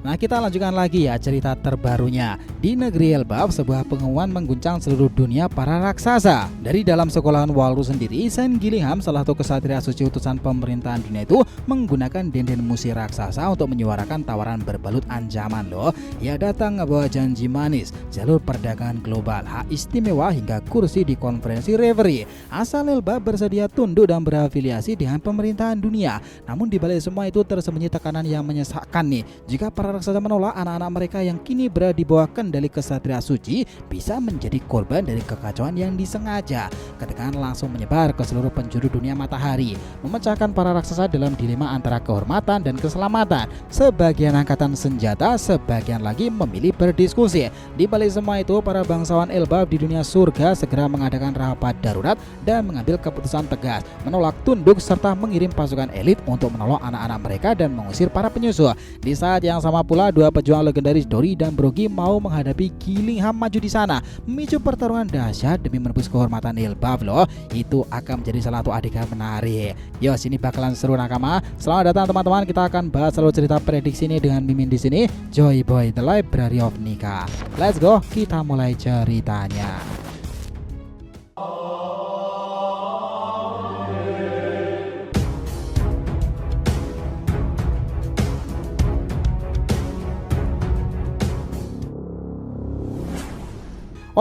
Nah, kita lanjutkan lagi ya cerita terbarunya. Di negeri Elbaf, sebuah pengumuman mengguncang seluruh dunia para raksasa. Dari dalam sekolahan Walrus sendiri, Saint Gillingham, salah satu kesatria suci utusan pemerintahan dunia itu, menggunakan denden musi raksasa untuk menyuarakan tawaran berbalut ancaman loh. Ia datang membawa janji manis, jalur perdagangan global, hak istimewa hingga kursi di konferensi Reverie. Asal Elbaf bersedia tunduk dan berafiliasi dengan pemerintahan dunia. Namun di balik semua itu tersembunyi tekanan yang menyesakkan nih. Jika para raksasa menolak, anak-anak mereka yang kini berada di bawah kendali kesatria suci bisa menjadi korban dari kekacauan yang disengaja. Ketegangan langsung menyebar ke seluruh penjuru dunia matahari, memecahkan para raksasa dalam dilema antara kehormatan dan keselamatan. Sebagian angkatan senjata, sebagian lagi memilih berdiskusi. Di balik semua itu, para bangsawan Elbaf di dunia surga segera mengadakan rapat darurat dan mengambil keputusan tegas, menolak tunduk serta mengirim pasukan elit untuk menolong anak-anak mereka dan mengusir para penyusup. Di saat yang sama pula, dua pejuang legendaris Dori dan Brogi mau menghadapi Gillingham maju di sana, memicu pertarungan dahsyat demi menebus kehormatan Elbaf loh. Itu akan menjadi salah satu adegan menarik. Yo, sini bakalan seru nakama. Selamat datang teman-teman, kita akan bahas seluruh cerita prediksi ini dengan Mimin di sini, Joy Boy The Library of Nika. Let's go, kita mulai ceritanya.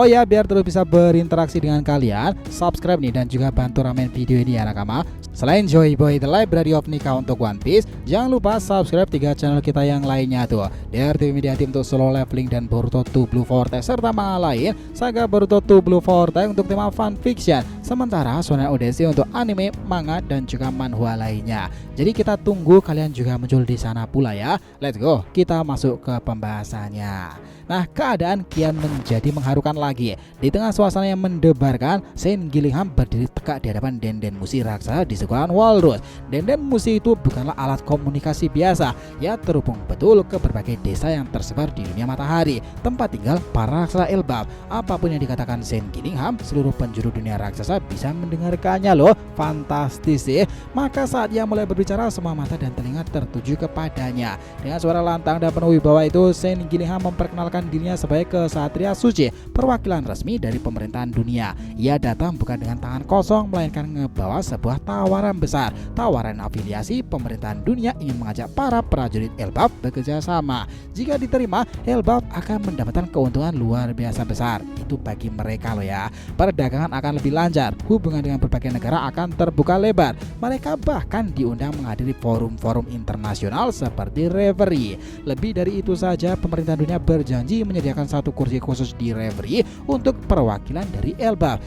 Oh ya, biar terus bisa berinteraksi dengan kalian, subscribe nih dan juga bantu ramen video ini ya nakama. Selain Joy Boy The Library of Nika untuk One Piece, jangan lupa subscribe 3 channel kita yang lainnya tuh. DRTV Media Team untuk solo leveling dan Boruto 2 Blue Vortex serta manga lain, Saga Boruto 2 Blue Vortex untuk tema fan fiction. Sementara Shonen Odyssey untuk anime, manga dan juga manhwa lainnya. Jadi kita tunggu kalian juga muncul di sana pula ya. Let's go, kita masuk ke pembahasannya. Nah, keadaan kian menjadi mengharukan lagi. Di tengah suasana yang mendebarkan, Saint Gillingham berdiri tegak di hadapan denden musi raksasa di sekolahan Walrus. Denden musi itu bukanlah alat komunikasi biasa. Ia terhubung betul ke berbagai desa yang tersebar di dunia matahari, tempat tinggal para raksasa Elbaf. Apapun yang dikatakan Saint Gillingham, seluruh penjuru dunia raksasa bisa mendengarkannya loh. Fantastis sih. Maka saat ia mulai berbicara, semua mata dan telinga tertuju kepadanya. Dengan suara lantang dan penuh wibawa itu, Saint Gillingham memperkenalkan dirinya sebagai kesatria suci, perwakilan resmi dari pemerintahan dunia. Ia datang bukan dengan tangan kosong, melainkan membawa sebuah tawaran besar. Tawaran afiliasi pemerintahan dunia ingin mengajak para prajurit Elbaf bekerja sama. Jika diterima, Elbaf akan mendapatkan keuntungan luar biasa besar. Itu bagi mereka loh ya. Perdagangan akan lebih lancar, hubungan dengan berbagai negara akan terbuka lebar. Mereka bahkan diundang menghadiri forum-forum internasional seperti Reverie. Lebih dari itu saja, pemerintahan dunia berjanji menyediakan satu kursi khusus di Reverie untuk perwakilan dari Elbaf.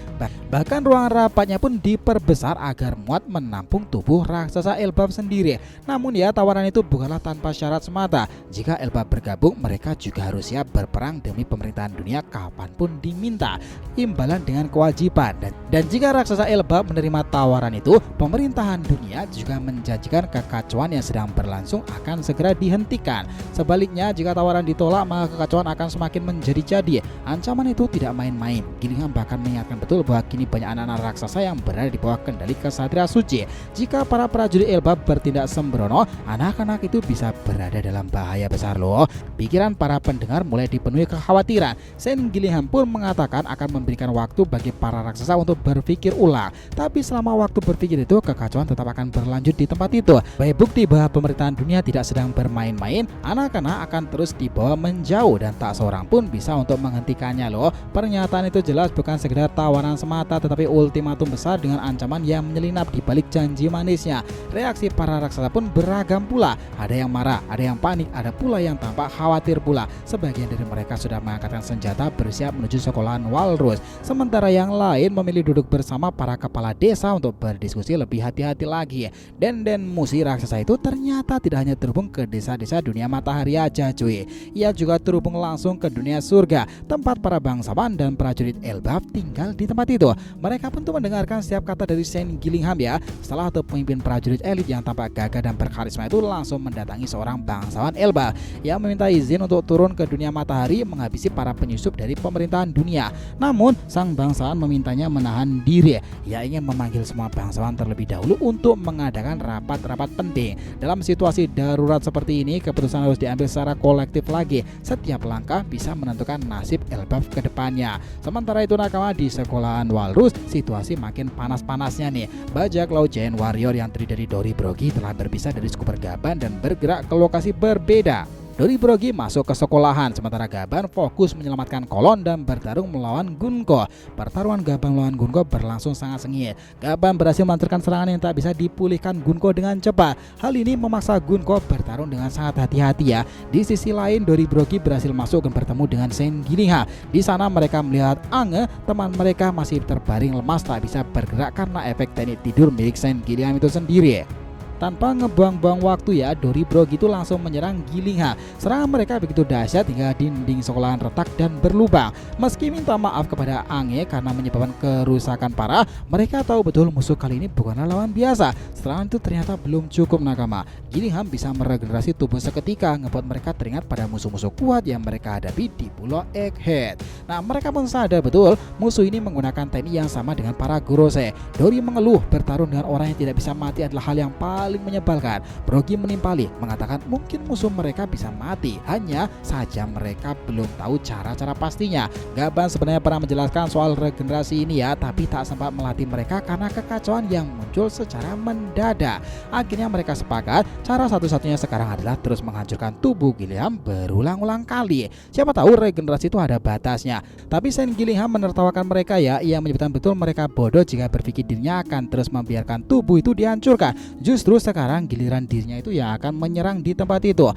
Bahkan ruang rapatnya pun diperbesar agar muat menampung tubuh raksasa Elbaf sendiri. Namun ya, tawaran itu bukanlah tanpa syarat semata. Jika Elbaf bergabung, mereka juga harus siap berperang demi pemerintahan dunia kapanpun diminta. Imbalan dengan kewajiban. Dan jika raksasa Elbaf menerima tawaran itu, pemerintahan dunia juga menjanjikan kekacauan yang sedang berlangsung akan segera dihentikan. Sebaliknya, jika tawaran ditolak, maka kekacauan akan semakin menjadi-jadi. Ancaman itu tidak main-main. Gillingham bahkan mengingatkan betul bahwa kini banyak anak-anak raksasa yang berada di bawah kendali kesatria suci. Jika para prajurit Elbaf bertindak sembrono, anak-anak itu bisa berada dalam bahaya besar loh. Pikiran para pendengar mulai dipenuhi kekhawatiran. Saint Gillingham pun mengatakan akan memberikan waktu bagi para raksasa untuk berpikir ulang. Tapi selama waktu berpikir itu, kekacauan tetap akan berlanjut di tempat itu. Sebagai bukti bahwa pemerintahan dunia tidak sedang bermain-main, anak-anak akan terus dibawa menjauh dan tak seorang pun bisa untuk menghentikannya loh. Pernyataan itu jelas bukan sekedar tawaran semata, tetapi ultimatum besar dengan ancaman yang menyelinap di balik janji manisnya. Reaksi para raksasa pun beragam pula. Ada yang marah, ada yang panik, ada pula yang tampak khawatir pula. Sebagian dari mereka sudah mengangkatkan senjata bersiap menuju sekolahan Walrus. Sementara yang lain memilih duduk bersama para kepala desa untuk berdiskusi lebih hati-hati lagi. Denden musi raksasa itu ternyata tidak hanya terhubung ke desa-desa dunia matahari aja cuy. Ia juga terhubung langsung ke dunia surga, tempat para bangsawan dan prajurit Elbaf tinggal di tempat itu. Mereka pun tuh mendengarkan setiap kata dari Saint Gillingham ya. Salah satu pemimpin prajurit elit yang tampak gagah dan berkarisma itu langsung mendatangi seorang bangsawan Elbaf yang meminta izin untuk turun ke dunia matahari menghabisi para penyusup dari pemerintahan dunia. Namun sang bangsawan memintanya menahan sendiri. Ia ingin memanggil semua bangsawan terlebih dahulu untuk mengadakan rapat-rapat penting. Dalam situasi darurat seperti ini, keputusan harus diambil secara kolektif lagi. Setiap langkah bisa menentukan nasib Elbaf ke depannya. Sementara itu nakama, di sekolahan Walrus situasi makin panas-panasnya nih. Bajak laut Giant Warrior yang terdiri dari Dori Brogy telah berpisah dari Scooper Gaban dan bergerak ke lokasi berbeda. Dori Brogy masuk ke sekolahan, sementara Gaban fokus menyelamatkan Kolon dan bertarung melawan Gunko. Pertarungan Gaban melawan Gunko berlangsung sangat sengit. Gaban berhasil melancarkan serangan yang tak bisa dipulihkan Gunko dengan cepat. Hal ini memaksa Gunko bertarung dengan sangat hati-hati ya. Di sisi lain, Dori Brogy berhasil masuk dan bertemu dengan Saint Gillingham. Di sana mereka melihat Ange, teman mereka, masih terbaring lemas tak bisa bergerak karena efek teknik tidur milik Saint Gillingham itu sendiri. Tanpa ngebuang-buang waktu ya, Dori Brogy itu langsung menyerang Gillingham. Serangan mereka begitu dahsyat hingga dinding sekolahan retak dan berlubang. Meski minta maaf kepada Ange karena menyebabkan kerusakan parah, mereka tahu betul musuh kali ini bukanlah lawan biasa. Serangan itu ternyata belum cukup nakama. Gillingham bisa meregenerasi tubuh seketika, ngebuat mereka teringat pada musuh-musuh kuat yang mereka hadapi di Pulau Egghead. Nah, mereka pun sadar betul musuh ini menggunakan teknik yang sama dengan para Gorosei. Dori mengeluh bertarung dengan orang yang tidak bisa mati adalah hal yang paling menyebalkan. Brogy menimpali, mengatakan mungkin musuh mereka bisa mati, hanya saja mereka belum tahu cara-cara pastinya. Gaban sebenarnya pernah menjelaskan soal regenerasi ini ya, tapi tak sempat melatih mereka karena kekacauan yang muncul secara mendadak. Akhirnya mereka sepakat cara satu-satunya sekarang adalah terus menghancurkan tubuh Gillingham berulang-ulang kali. Siapa tahu regenerasi itu ada batasnya. Tapi Saint Gillingham menertawakan mereka ya. Ia menyebutkan betul mereka bodoh jika berpikir dirinya akan terus membiarkan tubuh itu dihancurkan. Justru sekarang giliran dirinya itu yang akan menyerang di tempat itu.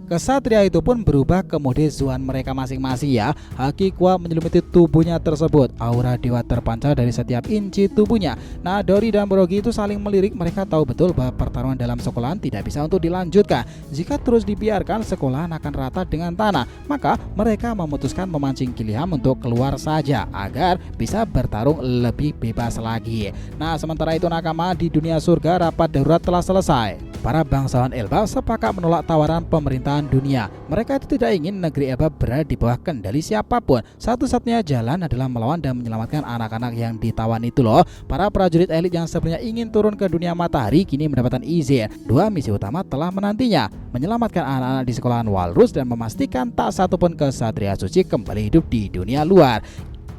Kesatria itu pun berubah ke mode Zuan mereka masing-masing ya. Haki kuat menyelimuti tubuhnya tersebut. Aura dewa terpancar dari setiap inci tubuhnya. Nah, Dori dan Brogy itu saling melirik. Mereka tahu betul bahwa pertarungan dalam sekolahan tidak bisa untuk dilanjutkan. Jika terus dibiarkan, sekolahan akan rata dengan tanah. Maka mereka memutuskan memancing Gillingham untuk keluar saja agar bisa bertarung lebih bebas lagi. Nah, sementara itu nakama, di dunia surga rapat darurat telah selesai. Para bangsawan Elbaf sepakat menolak tawaran pemerintahan dunia. Mereka itu tidak ingin negeri Elbaf berada di bawah kendali siapapun. Satu-satunya jalan adalah melawan dan menyelamatkan anak-anak yang ditawan itu loh. Para prajurit elit yang sebenarnya ingin turun ke dunia matahari kini mendapatkan izin. Dua misi utama telah menantinya: menyelamatkan anak-anak di sekolahan Walrus dan memastikan tak satupun kesatria suci kembali hidup di dunia luar.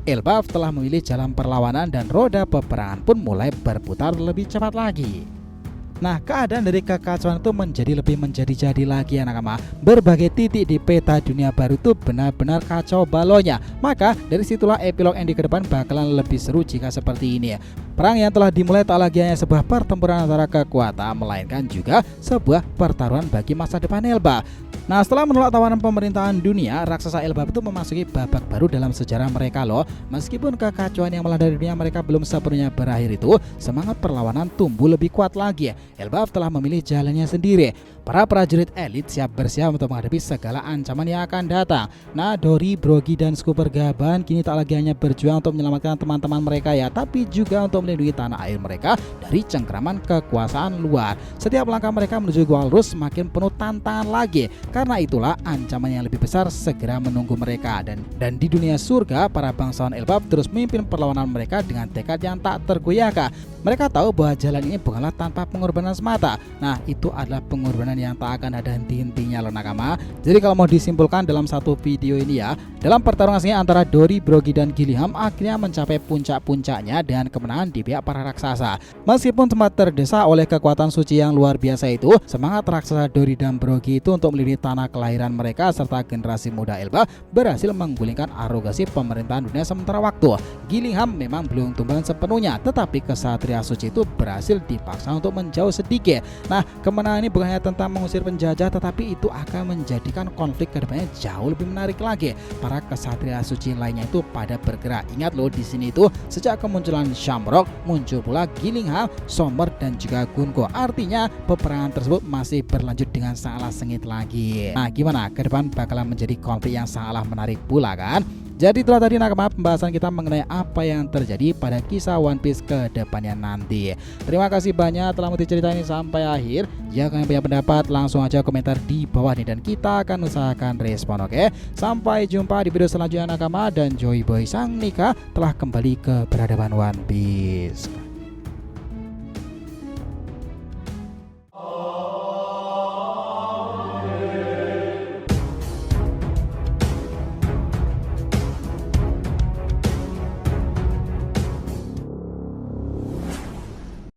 Elbaf telah memilih jalan perlawanan dan roda peperangan pun mulai berputar lebih cepat lagi. Nah, keadaan dari kekacauan itu menjadi lebih menjadi-jadi lagi ya nakama. Berbagai titik di peta dunia baru itu benar-benar kacau balonnya. Maka dari situlah epilog ending ke depan bakalan lebih seru jika seperti ini ya. Perang yang telah dimulai tak lagi hanya sebuah pertempuran antara kekuatan, melainkan juga sebuah pertaruhan bagi masa depan Elbaf. Nah, setelah menolak tawaran pemerintahan dunia, raksasa Elbaf itu memasuki babak baru dalam sejarah mereka loh. Meskipun kekacauan yang melanda dunia mereka belum sepenuhnya berakhir itu, semangat perlawanan tumbuh lebih kuat lagi. Elbaf telah memilih jalannya sendiri. Para prajurit elit siap bersiap untuk menghadapi segala ancaman yang akan datang. Nah, Dori, Brogy, dan Scooper Gaban kini tak lagi hanya berjuang untuk menyelamatkan teman-teman mereka ya, tapi juga untuk melindungi tanah air mereka dari cengkraman kekuasaan luar. Setiap langkah mereka menuju Walrus semakin penuh tantangan lagi. Karena itulah ancaman yang lebih besar segera menunggu mereka. Dan di dunia surga, para bangsawan Elbaf terus memimpin perlawanan mereka dengan tekad yang tak tergoyahkan. Mereka tahu bahwa jalan ini bukanlah tanpa pengorbanan semata. Nah, itu adalah pengorbanan yang tak akan ada henti-hentinya loh nakama. Jadi kalau mau disimpulkan dalam satu video ini ya, dalam pertarungan sengit antara Dori, Brogy, dan Gillingham akhirnya mencapai puncak-puncaknya dengan kemenangan di pihak para raksasa. Meskipun sempat terdesak oleh kekuatan suci yang luar biasa itu, semangat raksasa Dori dan Brogy itu untuk melindungi tanah kelahiran mereka serta generasi muda Elbaf berhasil menggulingkan arogansi pemerintahan dunia sementara waktu. Gillingham memang belum tumbang sepenuhnya, tetapi kesatria suci itu berhasil dipaksa untuk menjauh sedikit. Nah, kemenangan ini bukan hanya tentang mengusir penjajah, tetapi itu akan menjadikan konflik kedepannya jauh lebih menarik lagi. Para kesatria suci lainnya itu pada bergerak. Ingat loh, di sini itu sejak kemunculan Shamrock muncul pula Gillingham, Somber, dan juga Gunko. Artinya peperangan tersebut masih berlanjut dengan sangatlah sengit lagi. Nah, gimana? Ke depan bakalan menjadi konflik yang sangatlah menarik pula kan? Jadi itulah tadi nakama pembahasan kita mengenai apa yang terjadi pada kisah One Piece ke depannya nanti. Terima kasih banyak telah mengikuti cerita ini sampai akhir. Jika kalian punya pendapat langsung aja komentar di bawah nih dan kita akan usahakan respon, oke? Sampai jumpa di video selanjutnya nakama, dan Joy Boy Sang Nika telah kembali ke peradaban One Piece.